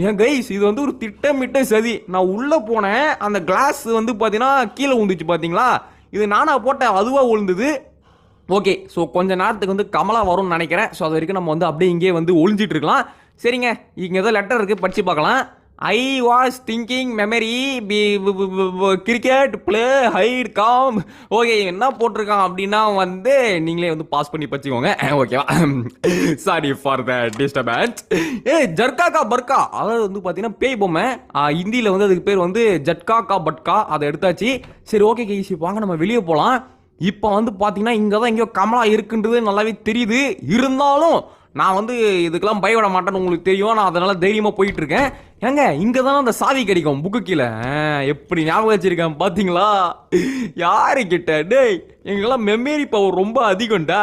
ஏன் கைஸ் இது வந்து ஒரு திட்டமிட்ட சதி. நான் உள்ளே போனேன், அந்த கிளாஸ் வந்து பார்த்தீங்கன்னா கீழே விழுந்துச்சு பார்த்தீங்களா? இது நானா போட்டேன், அதுவாக விழுந்தது. ஓகே, ஸோ கொஞ்ச நேரத்துக்கு வந்து கமலா வரும்னு நினைக்கிறேன். ஸோ அது வரைக்கும் நம்ம வந்து அப்படியே இங்கே வந்து ஒளிஞ்சிட்டு இருக்கலாம். சரிங்க, இங்கே ஏதோ லெட்டர் இருக்குது, படித்து பார்க்கலாம். I was thinking memory B cricket play height com. Okay, என்ன போட்டிருக்கான் அப்படின்னா வந்து நீங்களே வந்து பாஸ் பண்ணி படிச்சுக்கோங்க. ஓகேவா? Sorry for the disturbance. ஜர்கா கா பர்கா, அதாவது வந்து பார்த்தீங்கன்னா பேய் பொம்மை. ஹிந்தியில் வந்து அதுக்கு பேர் வந்து ஜட்கா கா பட்கா. அதை எடுத்தாச்சு. சரி, ஓகே கைஸ், வாங்க நம்ம வெளியே போகலாம். இப்போ வந்து பார்த்தீங்கன்னா இங்கே தான் எங்கேயோ கமலா இருக்குன்றது நல்லாவே தெரியுது. இருந்தாலும் நான் வந்து இதுக்கெல்லாம் பயப்பட மாட்டேன்னு உங்களுக்கு தெரியும். நான் அதனால தைரியமாக போயிட்டு இருக்கேன். ஏங்க இங்கே தானே அந்த சாவி கிடைக்கும் புக்கு கீழே. எப்படி ஞாபகம் வச்சிருக்கேன் பார்த்தீங்களா? யாரு கிட்ட டேய், எங்கெல்லாம் மெமரி பவர் ரொம்ப அதிகம்டா.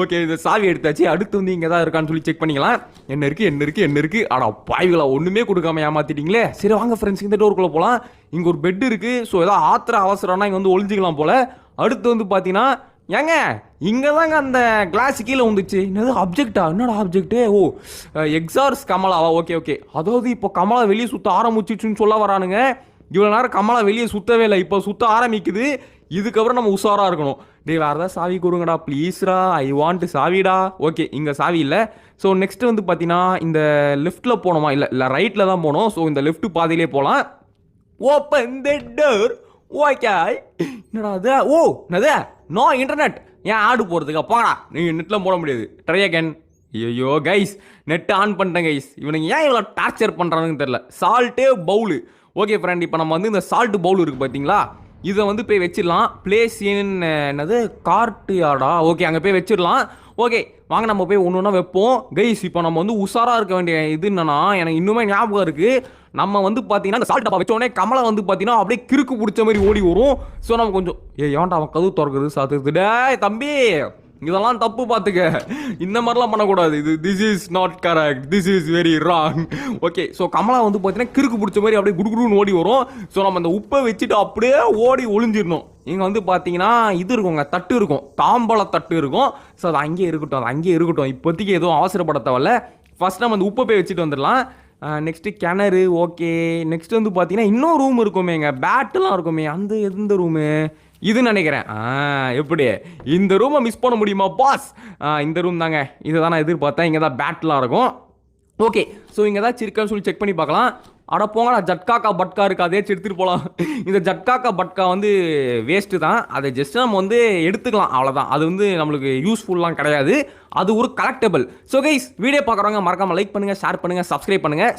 ஓகே, இந்த சாவி எடுத்தாச்சு. அடுத்து வந்து இங்கே தான் இருக்கான்னு சொல்லி செக் பண்ணிக்கலாம். என்ன இருக்கு. ஆனால் பாய்களா ஒன்றுமே கொடுக்காம ஏமாத்திட்டீங்களே. சரி வாங்க ஃப்ரெண்ட்ஸ், இந்த டோருக்குள்ளே போகலாம். இங்கே ஒரு பெட் இருக்குது. ஸோ ஏதாவது அவசரம்னா இங்கே வந்து ஒளிஞ்சிக்கலாம் போல. அடுத்து வந்து பார்த்தீங்கன்னா ஏங்க இங்கே தாங்க அந்த கிளாஸ் கீழே வந்துச்சு. என்னது ஆப்ஜெக்டா? என்னடா ஆப்ஜெக்ட்டு? ஓ, எக்ஸார்ஸ் கமலாவா? ஓகே. அதாவது இப்போ கமலா வெளியே சுற்ற ஆரம்பிச்சிச்சுன்னு சொல்ல வரானுங்க. இவ்வளோ நேரம் கமலா வெளியே சுற்றவே இல்லை, இப்போ சுற்ற ஆரம்பிக்குது. இதுக்கப்புறம் நம்ம உஷாராக இருக்கணும். டேய், வேறு ஏதாவது சாவி கொடுங்கடா ப்ளீஸ்ரா, ஐ வாண்ட் சாவிடா. ஓகே, இங்கே சாவி இல்லை. ஸோ நெக்ஸ்ட் வந்து பார்த்தீங்கன்னா இந்த லெஃப்ட்டில் போகணுமா? இல்லை ரைட்டில் தான் போகணும். ஸோ இந்த லெஃப்ட் பாதையிலே போகலாம். Open the door. ஓகே, என்னடா அது? ஓ, என்னது? No internet. ஏன் ஆடு போகிறதுக்கு போங்கடா, நீங்கள் நெட்டில் போட முடியாது. Try again. ஐயோ கைஸ், நெட் ஆன் பண்ணிட்டேன் கைஸ். இவனுங்க ஏன் இவ்வளோ டார்ச்சர் பண்ணுறானுன்னு தெரில. Salt bowl. ஓகே ஃப்ரெண்ட், இப்போ நம்ம வந்து இந்த சால்ட் பவுல் இருக்குது பார்த்தீங்களா, இதை வந்து போய் வச்சிடலாம். பிளேஸ் இன் என்னது கார்ட் யார்டா? ஓகே, அங்கே போய் வச்சிடலாம். ஓகே, வாங்க நம்ம போய் ஒன்று ஒன்றா வைப்போம். கைஸ் இப்போ நம்ம வந்து உஷாராக இருக்க வேண்டிய இது என்னன்னா, எனக்கு இன்னுமே ஞாபகம் இருக்குது. நம்ம வந்து பார்த்தீங்கன்னா இந்த சால்ட் டப்பா வச்சோடனே கமலா வந்து பார்த்தீங்கன்னா அப்படியே கிறுக்கு பிடிச்ச மாதிரி ஓடி வரும். ஸோ நம்ம கொஞ்சம் ஏன்டா அவன் கதவு திறக்குது சாத்துது. டேய் தம்பி, இதெல்லாம் தப்பு பார்த்துக்க. இந்த மாதிரிலாம் பண்ணக்கூடாது. This is not correct, this is very wrong. Okay, so Kamala வந்து பார்த்தீங்கன்னா கிறுக்கு பிடிச்ச மாதிரி அப்படியே குடுகுடுன்னு ஓடி வரும். ஸோ நம்ம அந்த உப்பை வச்சுட்டு அப்படியே ஓடி ஒளிஞ்சிடணும். இங்கே வந்து பார்த்தீங்கன்னா இது இருக்குங்க, தட்டு இருக்கும், தாம்பழ தட்டு இருக்கும். ஸோ அது அங்கேயே இருக்கட்டும். இப்போதைக்கு எதுவும் அவசரப்பட தேவையில்ல. ஃபர்ஸ்ட் நம்ம அந்த உப்பை போய் வச்சுட்டு வந்துடலாம். நெக்ஸ்ட்டு கிணறு. ஓகே, நெக்ஸ்ட் வந்து பார்த்தீங்கன்னா இன்னும் ரூம் இருக்குமேங்க, பேட்டெலாம் இருக்குமே. அந்த எந்த ரூமு இது நினைக்கிறேன். எப்படி இந்த ரூமை மிஸ் பண்ண முடியுமா பாஸ்? இந்த ரூம் தாங்க, இதை தான் நான் எதிர்பார்த்தேன். இங்கே தான் பேட்லாம் இருக்கும். ஓகே, ஸோ இங்கே தான் இருக்கான்னு சொல்லி செக் பண்ணி பார்க்கலாம். அட போங்கடா, ஜட்காக்கா பட்கா இருக்குது, அதே எடுத்துகிட்டு போகலாம். இந்த ஜட்காக்கா பட்கா வந்து வேஸ்ட்டு தான். அதை ஜஸ்ட் நம்ம வந்து எடுத்துக்கலாம், அவ்வளோதான். அது வந்து நம்மளுக்கு யூஸ்ஃபுல்லாம் கிடையாது. அது ஒரு கலெக்டபிள். ஸோ கைஸ், வீடியோ பார்க்குறவங்க மறக்காமல் லைக் பண்ணுங்கள், ஷேர் பண்ணுங்கள், சப்ஸ்கிரைப் பண்ணுங்கள்.